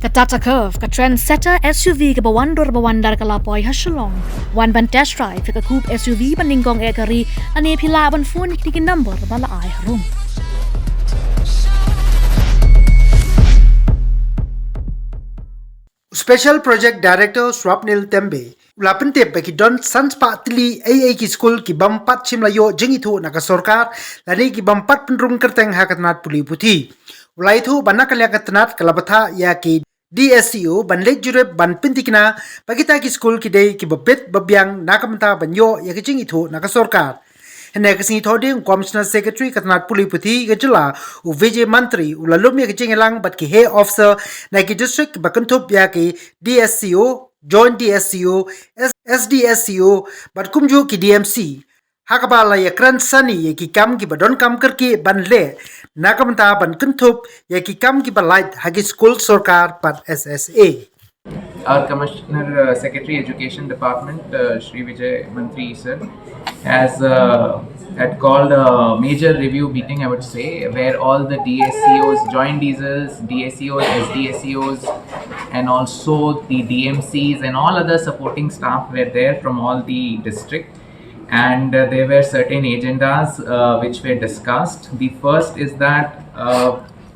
Katata Curve, ka trendsetter SUV ka bawandar kalapoy ha Shillong. One ban test drive ka coupe SUV baningkong ekari ani pila ban phone tikin number bala ay harum. Special Project Director Swapnil Tembe Ulapente bagi don sanspa Tylli AA ki Skul ki bampat simlayo jeng Ithuh naka Sorkar lani ki bampat penrung kerteng hakatnat puli puti. Ulai Ithuh banak kalya katnat kalabatha ya ki DSCO ban lek jurep ban pintikna bagi ta ki Skul ki dei ki babet babyang nakamta banyo ya ki jeng Ithuh naka Sorkar. Hene kasing thodi Commissioner Secretary katnat puli puti ke Jylla u Vijay Mantri ulalum ya ki jeng elang bat ki he officer na ki district bakantup ya ki DSCO Joint DSCO, SDSCO, bat kumju ki DMC. Hakabala ya kran sani ya ki kam ki badon kam kerki ban le, nakamta ban kentup ya ki kam ki balait hagi Skul Sorkar bat SSA. Our Commissioner Secretary Education Department, Shri Vijay Mantri sir, had called a major review meeting, I would say, where all the DSCOs, joint diesels, DSCOs, SDSCOs, and also the DMCs and all other supporting staff were there from all the district. And there were certain agendas which were discussed. The first is that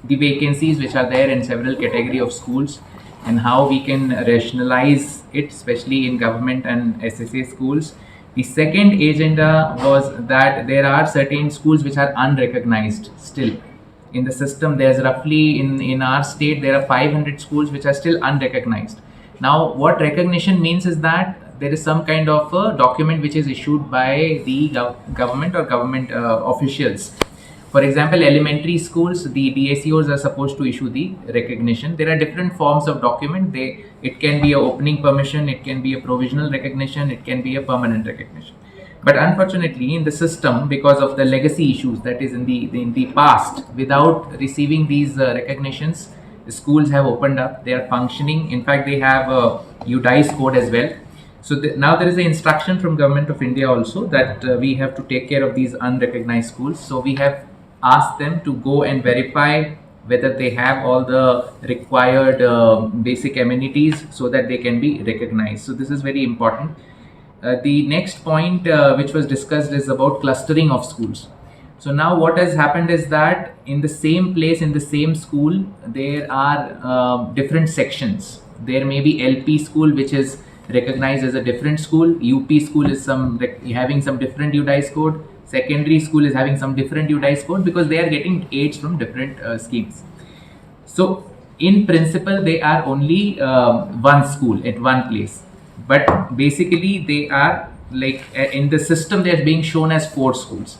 the vacancies which are there in several category of schools and how we can rationalize it, especially in government and SSA schools. The second agenda was that there are certain schools which are unrecognized still. In the system, there's roughly, in our state, there are 500 schools which are still unrecognized. Now, what recognition means is that there is some kind of a document which is issued by the government or government officials. For example, elementary schools, the DSCOs are supposed to issue the recognition. There are different forms of document. It can be a opening permission, it can be a provisional recognition, it can be a permanent recognition. But unfortunately, in the system, because of the legacy issues that is in the past, without receiving these recognitions, the schools have opened up. They are functioning. In fact, they have a UDICE code as well. So now there is an instruction from Government of India also that we have to take care of these unrecognized schools. So we have ask them to go and verify whether they have all the required basic amenities so that they can be recognized. So this is very important. The next point which was discussed is about clustering of schools. So now what has happened is that in the same place, in the same school, there are different sections. There may be LP school which is recognized as a different school. UP school is having some different UDICE code. Secondary school is having some different UDICE code because they are getting aids from different schemes. So in principle, they are only one school at one place. But basically, they are like in the system, they are being shown as 4 schools.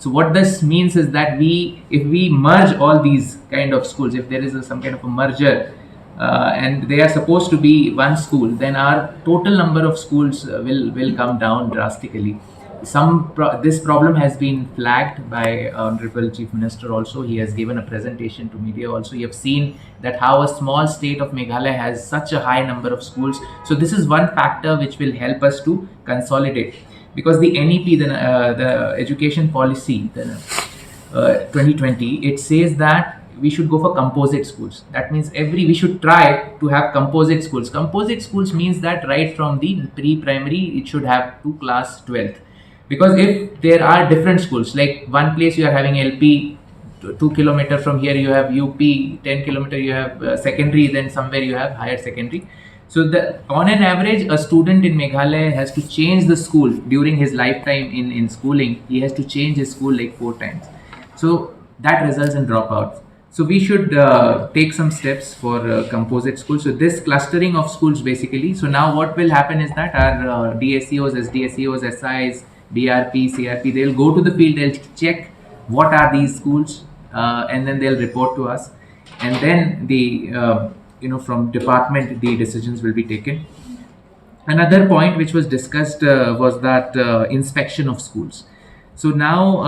So what this means is that if we merge all these kind of schools, if there is some kind of a merger, and they are supposed to be one school, then our total number of schools will come down drastically. This problem has been flagged by Honorable Chief Minister also. He has given a presentation to media also. You have seen that how a small state of Meghalaya has such a high number of schools. So this is one factor which will help us to consolidate, because the NEP, the education policy, 2020, it says that we should go for composite schools. That means we should try to have composite schools. Composite schools means that right from the pre-primary, it should have to class 12th. Because if there are different schools, like one place you are having LP, 2 kilometers from here you have UP, 10 kilometers you have secondary, then somewhere you have higher secondary. So on an average, a student in Meghalaya has to change the school during his lifetime in schooling. He has to change his school like 4 times. So that results in dropouts. So we should take some steps for composite schools. So this clustering of schools basically. So now what will happen is that our DSCOs, SDSCOs, SIs, DRP, CRP, they'll go to the field, they'll check what are these schools, and then they'll report to us. And then from department, the decisions will be taken. Another point which was discussed was that inspection of schools. So now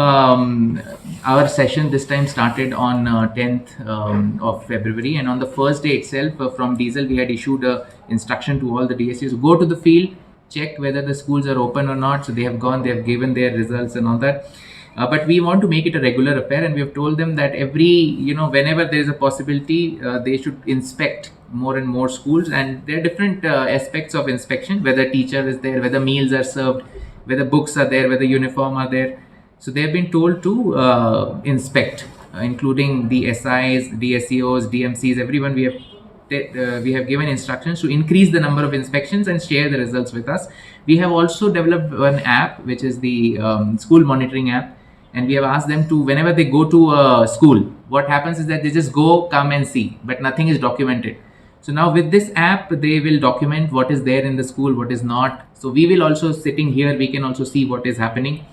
our session this time started on 10th of February, and on the first day itself from Diesel we had issued a instruction to all the DSCs, go to the field, check whether the schools are open or not. So they have gone, they have given their results and all that. But we want to make it a regular affair, and we have told them that whenever there is a possibility, they should inspect more and more schools, and there are different aspects of inspection, whether teacher is there, whether meals are served, whether books are there, whether uniform are there. So they have been told to inspect, including the SIs, DSEOs, DMCs, everyone. We have given instructions to increase the number of inspections and share the results with us. We have also developed an app, which is the school monitoring app, and we have asked them to, whenever they go to a school, what happens is that they just go, come and see, but nothing is documented. So now with this app, they will document what is there in the school, what is not. So we will also, sitting here, we can also see what is happening.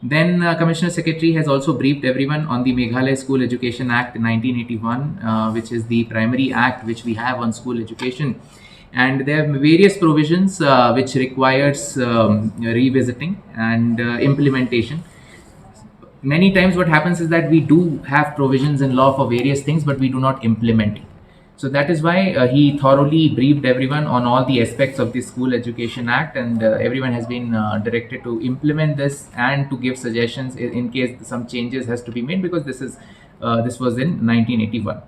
Then Commissioner Secretary has also briefed everyone on the Meghalaya School Education Act 1981, which is the primary act which we have on school education. And there are various provisions which requires revisiting and implementation. Many times what happens is that we do have provisions in law for various things, but we do not implement it. So that is why he thoroughly briefed everyone on all the aspects of the School Education Act, and everyone has been directed to implement this and to give suggestions in case some changes has to be made, because this was in 1981.